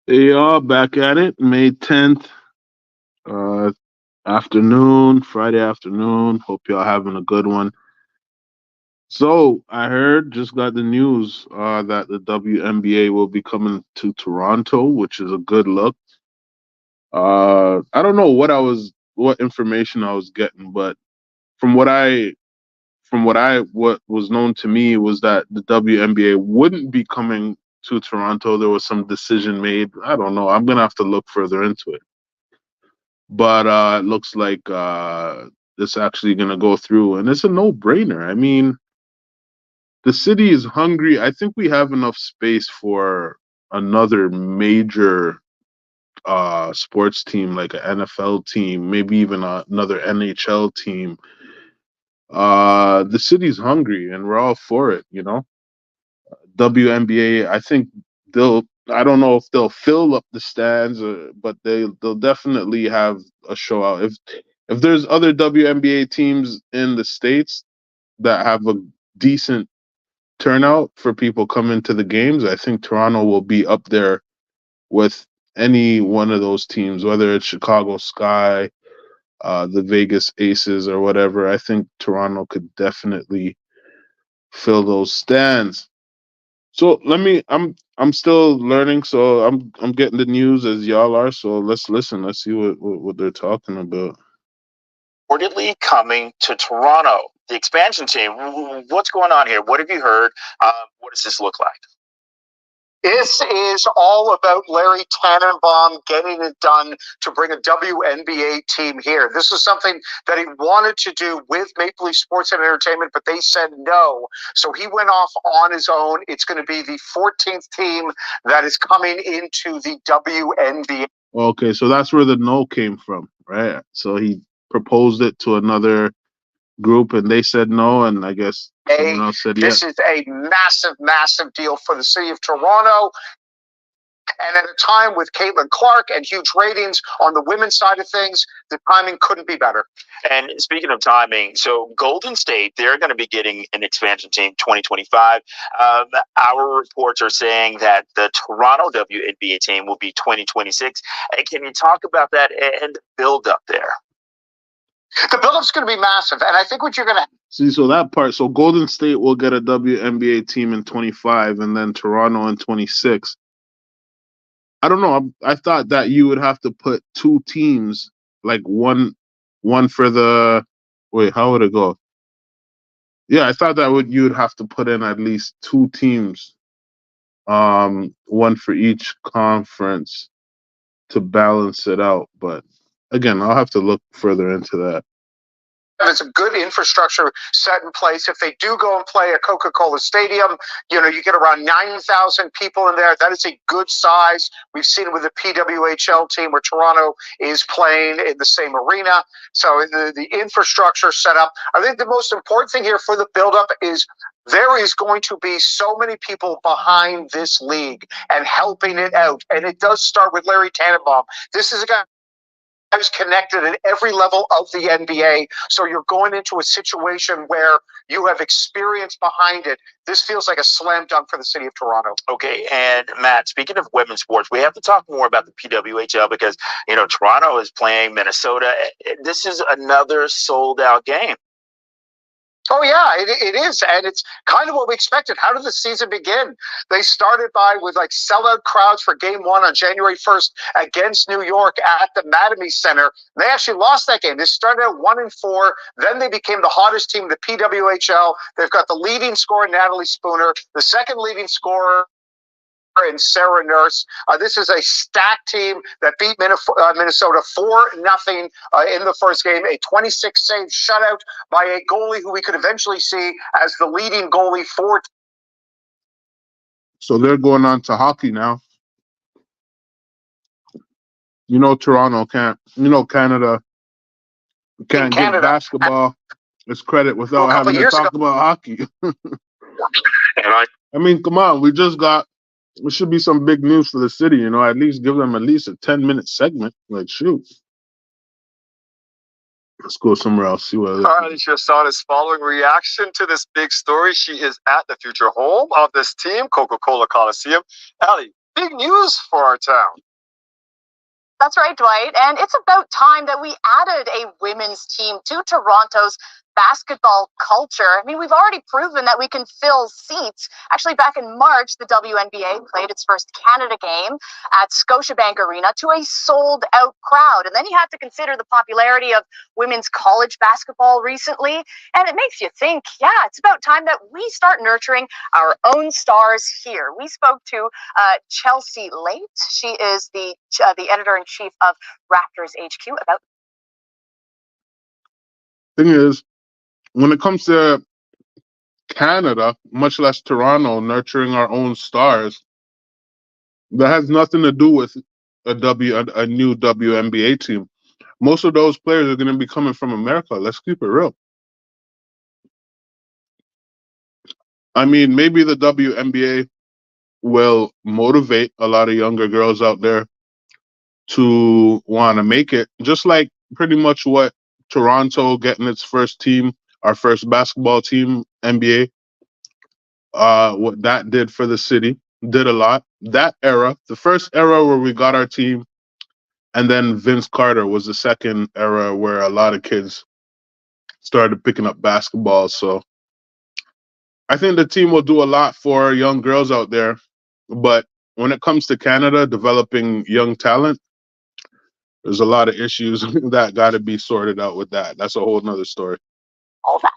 They are back at it, May 10th, uh, afternoon, Friday afternoon. Hope y'all having a good one. So, I heard, just got the news that the WNBA will be coming to Toronto, which is a good look. I don't know what information I was getting, but from what I, what was known to me was that the WNBA wouldn't be coming to Toronto. There was some decision made. I don't know. I'm gonna have to look further into it. But it looks like it's actually going to go through, and it's a no-brainer. I mean, the city is hungry. I think we have enough space for another major sports team, like an NFL team, maybe even another NHL team. The city's hungry, and we're all for it. WNBA. I think they'll. I don't know if they'll fill up the stands, but they'll definitely have a show out. If there's other WNBA teams in the states that have a decent turnout for people coming to the games, I think Toronto will be up there with any one of those teams, whether it's Chicago Sky, the Vegas Aces, or whatever. I think Toronto could definitely fill those stands. So I'm still learning, so I'm getting the news as y'all are. So let's listen. Let's see what they're talking about. Reportedly coming to Toronto, the expansion team. What's going on here? What have you heard? What does this look like? This is all about Larry Tannenbaum getting it done to bring a WNBA team here. This is something that he wanted to do with Maple Leaf Sports and Entertainment, but they said no. So he went off on his own. It's going to be the 14th team that is coming into the WNBA. Okay, so that's where the no came from, right? So he proposed it to another group and they said no, and I guess someone else said yes. This is a massive, massive deal for the city of Toronto. And at a time with Caitlin Clark and huge ratings on the women's side of things, the timing couldn't be better. And speaking of timing, so Golden State, they're going to be getting an expansion team 2025. Our reports are saying that the Toronto WNBA team will be 2026. Can you talk about that and build up there? The build-up's going to be massive, and I think what you're going to see, so that part, so Golden State will get a WNBA team in 25, and then Toronto in 26. I don't know. I thought that you would have to put two teams, like one for the. Wait, how would it go? Yeah, I thought that you'd have to put in at least two teams, one for each conference to balance it out. But again, I'll have to look further into that. There's a good infrastructure set in place. If they do go and play at Coca-Cola Stadium, you get around 9,000 people in there. That is a good size. We've seen it with the PWHL team where Toronto is playing in the same arena. So the infrastructure set up. I think the most important thing here for the buildup is there is going to be so many people behind this league and helping it out. And it does start with Larry Tannenbaum. This is a guy who's connected at every level of the NBA. So you're going into a situation where you have experience behind it. This feels like a slam dunk for the city of Toronto. Okay, and Matt, speaking of women's sports, we have to talk more about the PWHL because, Toronto is playing Minnesota. This is another sold-out game. Oh, yeah, it is. And it's kind of what we expected. How did the season begin? They started with sellout crowds for game one on January 1st against New York at the Mattamy Center. They actually lost that game. They started out 1-4. Then they became the hottest team in the PWHL. They've got the leading scorer, Natalie Spooner, the second leading scorer, and Sarah Nurse. This is a stacked team that beat Minnesota 4-0 in the first game. A 26-save shutout by a goalie who we could eventually see as the leading goalie for. So they're going on to hockey now. Toronto can't. Canada can't give basketball its credit without having to talk about hockey. I mean, come on. It should be some big news for the city, at least give them at least a 10-minute segment. Like, shoot. Let's go somewhere else. See what Your son is following reaction to this big story. She is at the future home of this team, Coca-Cola Coliseum. Ali, big news for our town. That's right, Dwight. And it's about time that we added a women's team to Toronto's basketball culture. I mean, we've already proven that we can fill seats. Actually, back in March, the WNBA played its first Canada game at Scotiabank Arena to a sold-out crowd. And then you have to consider the popularity of women's college basketball recently. And it makes you think, yeah, it's about time that we start nurturing our own stars here. We spoke to Chelsea Late. She is the editor-in-chief of Raptors HQ about. Thing is, when it comes to Canada, much less Toronto, nurturing our own stars, that has nothing to do with a new WNBA team. Most of those players are going to be coming from America. Let's keep it real. I mean, maybe the WNBA will motivate a lot of younger girls out there to want to make it, just like pretty much what Toronto getting its first team, our first basketball team, NBA, what that did for the city, did a lot. That era, the first era where we got our team, and then Vince Carter was the second era where a lot of kids started picking up basketball. So I think the team will do a lot for young girls out there. But when it comes to Canada developing young talent, there's a lot of issues that got to be sorted out with that. That's a whole nother story. All that.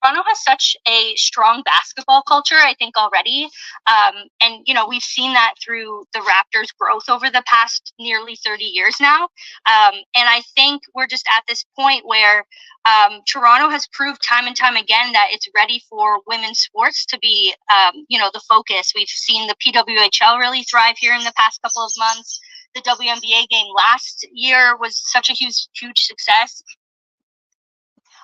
Toronto has such a strong basketball culture, I think, already. And, you know, we've seen that through the Raptors' growth over the past nearly 30 years now. And I think we're just at this point where Toronto has proved time and time again that it's ready for women's sports to be, you know, the focus. We've seen the PWHL really thrive here in the past couple of months. The WNBA game last year was such a huge success.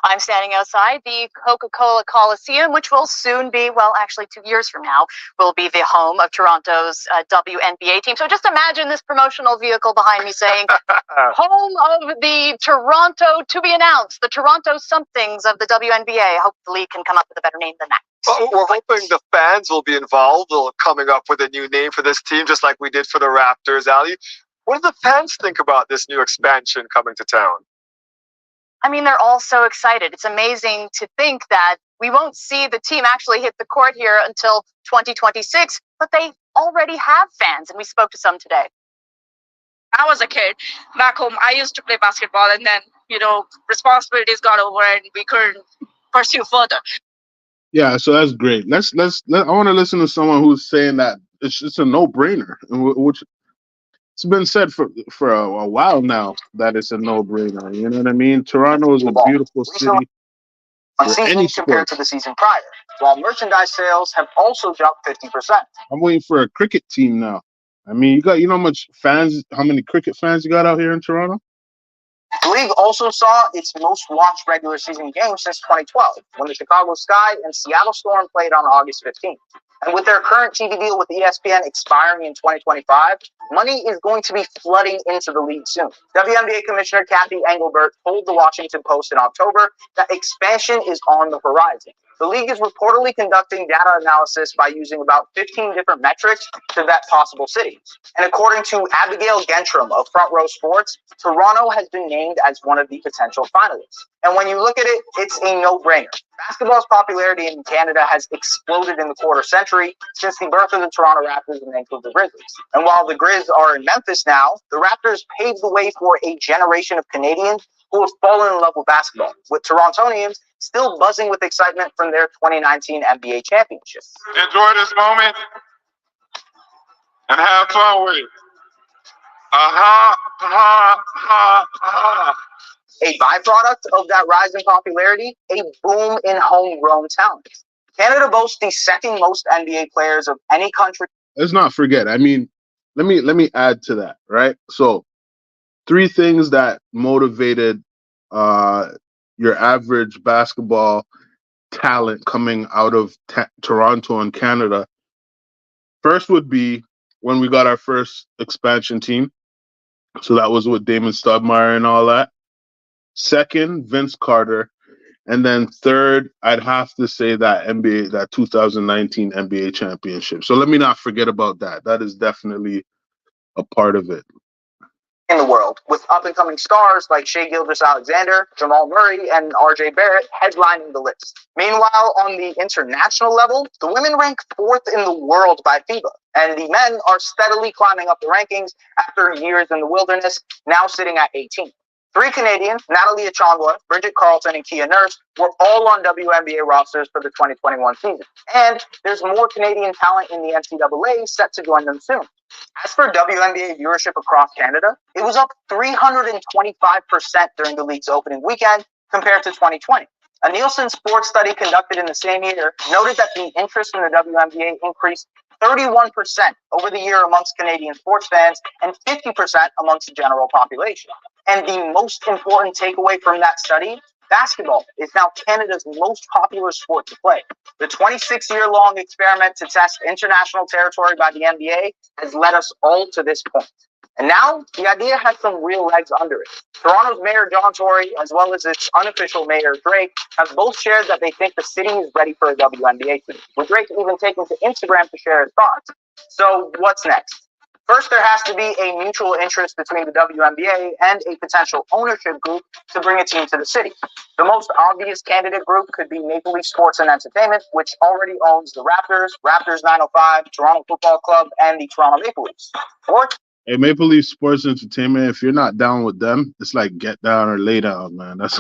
I'm standing outside the Coca-Cola Coliseum, which will soon be, well, actually 2 years from now, will be the home of Toronto's WNBA team. So just imagine this promotional vehicle behind me saying, home of the Toronto to be announced, the Toronto somethings of the WNBA. Hope the league can come up with a better name than that. Well, we're hoping the fans will be involved, coming up with a new name for this team, just like we did for the Raptors, Ali. What do the fans think about this new expansion coming to town? I mean, they're all so excited. It's amazing to think that we won't see the team actually hit the court here until 2026, but they already have fans, and we spoke to some today. I was a kid back home. I used to play basketball, and then, you know, responsibilities got over and we couldn't pursue further. Yeah, so that's great. I want to listen to someone who's saying that it's a no-brainer, which it's been said for a while now that it's a no-brainer. You know what I mean? Toronto is a beautiful city for any sport. Compared to the season prior, while merchandise sales have also jumped 50%. I'm waiting for a cricket team now. I mean, you know how many cricket fans you got out here in Toronto? The league also saw its most watched regular season game since 2012, when the Chicago Sky and Seattle Storm played on August 15th. And with their current TV deal with ESPN expiring in 2025, money is going to be flooding into the league soon. WNBA Commissioner Kathy Engelbert told the Washington Post in October that expansion is on the horizon. The league is reportedly conducting data analysis by using about 15 different metrics to vet possible cities. And according to Abigail Gentrim of Front Row Sports, Toronto has been named as one of the potential finalists. And when you look at it, it's a no-brainer. Basketball's popularity in Canada has exploded in the quarter century since the birth of the Toronto Raptors and Vancouver Grizzlies. And while the Grizz are in Memphis now, the Raptors paved the way for a generation of Canadians who have fallen in love with basketball, with Torontonians still buzzing with excitement from their 2019 NBA championship. Enjoy this moment and have fun with it. A byproduct of that rise in popularity, a boom in homegrown talent. Canada boasts the second most NBA players of any country. Let's not forget. I mean, let me add to that, right? So, 3 things that motivated your average basketball talent coming out of Toronto and Canada. First would be when we got our first expansion team. So that was with Damon Stoudemire and all that. Second, Vince Carter. And then third, I'd have to say that NBA, that 2019 NBA championship. So let me not forget about that. That is definitely a part of it. In the world, with up-and-coming stars like Shai Gilgeous-Alexander, Jamal Murray, and RJ Barrett headlining the list. Meanwhile, on the international level, the women rank 4th in the world by FIBA, and the men are steadily climbing up the rankings after years in the wilderness, now sitting at 18. 3 Canadians, Natalie Achonwa, Bridget Carlton, and Kia Nurse, were all on WNBA rosters for the 2021 season. And there's more Canadian talent in the NCAA set to join them soon. As for WNBA viewership across Canada, it was up 325% during the league's opening weekend compared to 2020. A Nielsen sports study conducted in the same year noted that the interest in the WNBA increased 31% over the year amongst Canadian sports fans and 50% amongst the general population. And the most important takeaway from that study, basketball is now Canada's most popular sport to play. The 26-year-long experiment to test international territory by the NBA has led us all to this point. And now, the idea has some real legs under it. Toronto's Mayor John Tory, as well as its unofficial Mayor Drake, have both shared that they think the city is ready for a WNBA team, with Drake even taking to Instagram to share his thoughts. So, what's next? First, there has to be a mutual interest between the WNBA and a potential ownership group to bring a team to the city. The most obvious candidate group could be Maple Leaf Sports and Entertainment, which already owns the Raptors, Raptors 905, Toronto Football Club, and the Toronto Maple Leafs. Or Hey, Maple Leaf Sports Entertainment, if you're not down with them, it's like get down or lay down, man. That's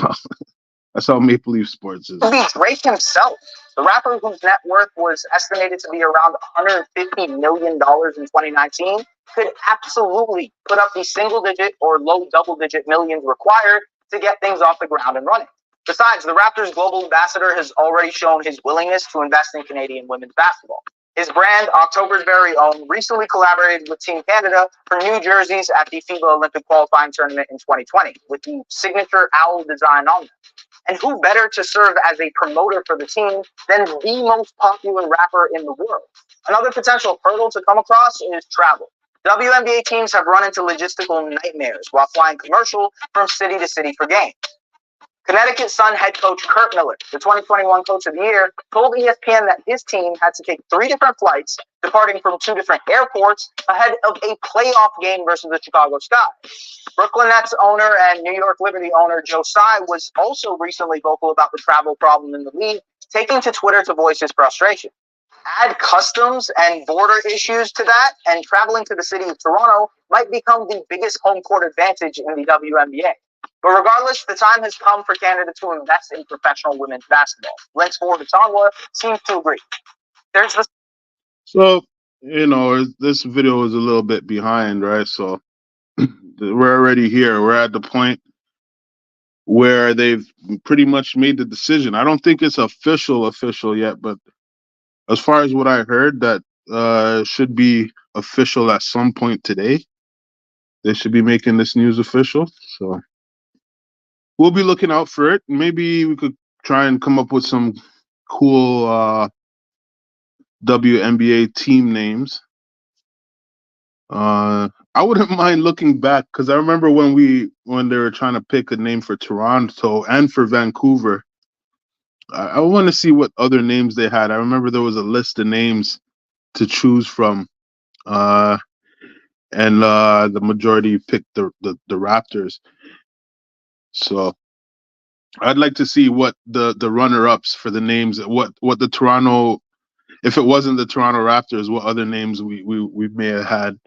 how Maple Leaf Sports is. be Drake himself, the rapper whose net worth was estimated to be around $150 million in 2019, could absolutely put up the single-digit or low double-digit millions required to get things off the ground and running. Besides, the Raptors' global ambassador has already shown his willingness to invest in Canadian women's basketball. His brand, October's Very Own, recently collaborated with Team Canada for new jerseys at the FIBA Olympic qualifying tournament in 2020, with the signature owl design on them. And who better to serve as a promoter for the team than the most popular rapper in the world? Another potential hurdle to come across is travel. WNBA teams have run into logistical nightmares while flying commercial from city to city for games. Connecticut Sun head coach Kurt Miller, the 2021 Coach of the Year, told ESPN that his team had to take 3 different flights, departing from 2 different airports, ahead of a playoff game versus the Chicago Sky. Brooklyn Nets owner and New York Liberty owner Joe Tsai was also recently vocal about the travel problem in the league, taking to Twitter to voice his frustration. Add customs and border issues to that, and traveling to the city of Toronto might become the biggest home court advantage in the WNBA. But regardless, the time has come for Canada to invest in professional women's basketball. Lynx forward Achonwa seems to agree. So, this video is a little bit behind, right? So we're already here. We're at the point where they've pretty much made the decision. I don't think it's official yet, but as far as what I heard, that should be official at some point today. They should be making this news official. So we'll be looking out for it. Maybe we could try and come up with some cool WNBA team names. I wouldn't mind looking back because I remember when they were trying to pick a name for Toronto and for Vancouver. I want to see what other names they had. I remember there was a list of names to choose from, and the majority picked the Raptors. So I'd like to see what the runner-ups for the names, what the Toronto, if it wasn't the Toronto Raptors, what other names we may have had.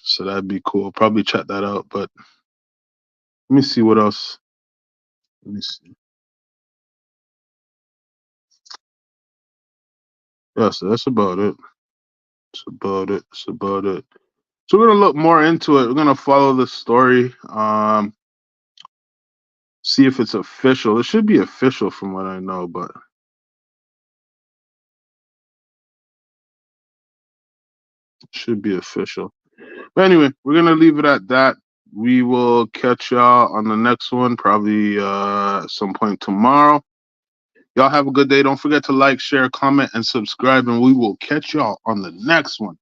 So that'd be cool. Probably check that out. But let me see what else. Let me see. Yeah, so that's about it. It's about it. So we're gonna look more into it. We're gonna follow the story. See if it's official. It should be official from what I know, but it should be official. But anyway, we're gonna leave it at that. We will catch y'all on the next one, probably at some point tomorrow. Y'all have a good day. Don't forget to like, share, comment, and subscribe, and we will catch y'all on the next one.